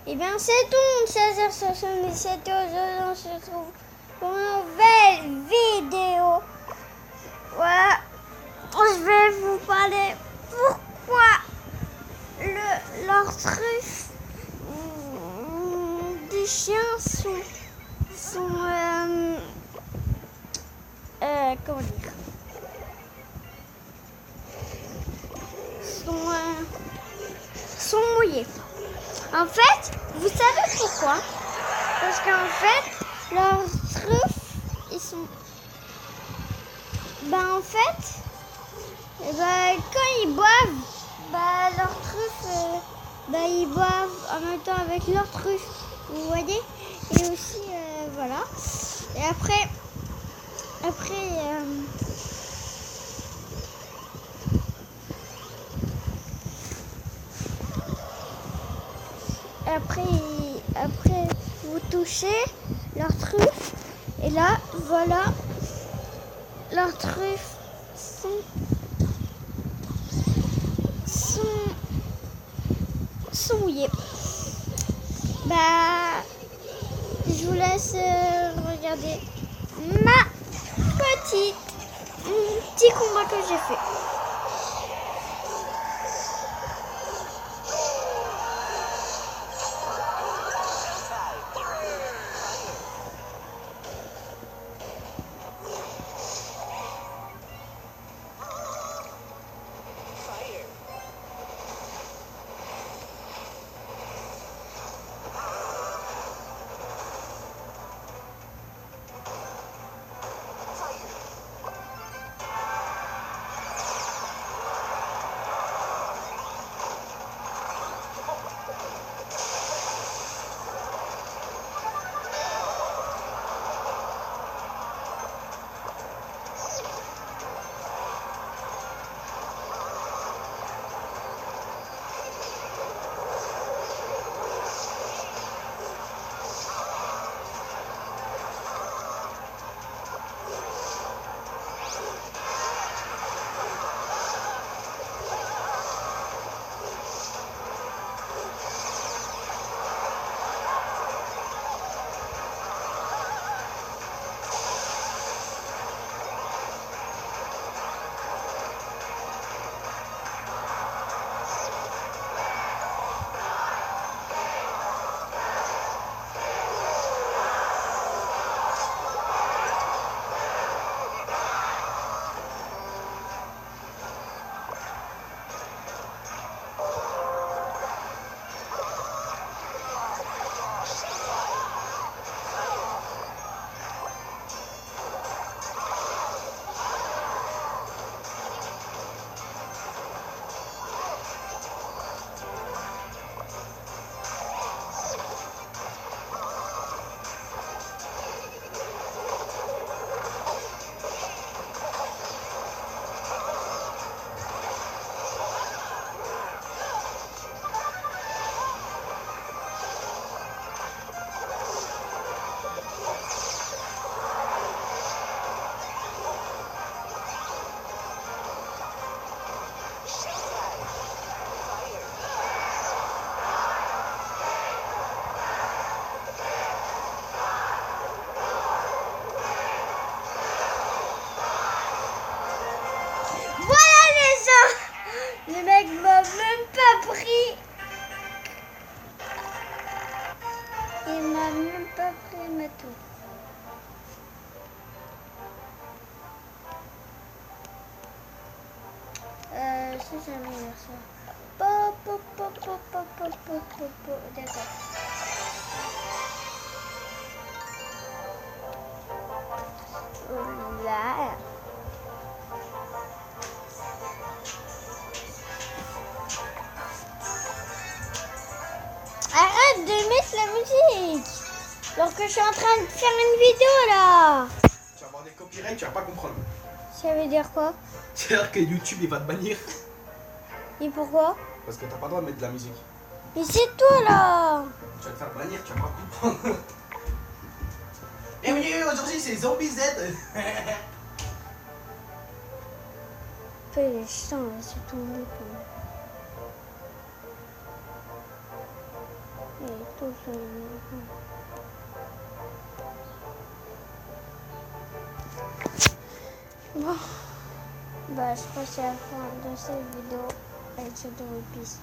Et bien c'est tout, 16h77, aujourd'hui on se retrouve pour une nouvelle vidéo. Voilà, je vais vous parler pourquoi leurs truffes des chiens sont comment dire, sont mouillés. En fait, vous savez pourquoi? Parce qu'en fait, leurs truffes, ils sont... Ben en fait, quand ils boivent, leurs truffes, ils boivent en même temps avec leurs truffes. Vous voyez? Et aussi, voilà. Et après, après, vous touchez leurs truffes. Et là, voilà, leurs truffes sont mouillées. Je vous laisse regarder mon petit combat que j'ai fait. Le mec m'a même pas pris. Il m'a même pas pris ma tour. C'est jamais dire ça. D'accord. Oh là. Arrête de mettre la musique alors que je suis en train de faire une vidéo là. Tu vas avoir des copyrights, tu vas pas comprendre. Ça veut dire quoi? C'est-à-dire que YouTube il va te bannir. Et pourquoi? Parce que t'as pas le droit de mettre de la musique. Mais c'est toi là. Tu vas te faire bannir, tu vas pas comprendre. Et oui, aujourd'hui c'est Zombie Z. Les chiens là, c'est tombé. Tout ça. Bon. Bah, je crois que c'est la fin de cette vidéo avec cette One Piece.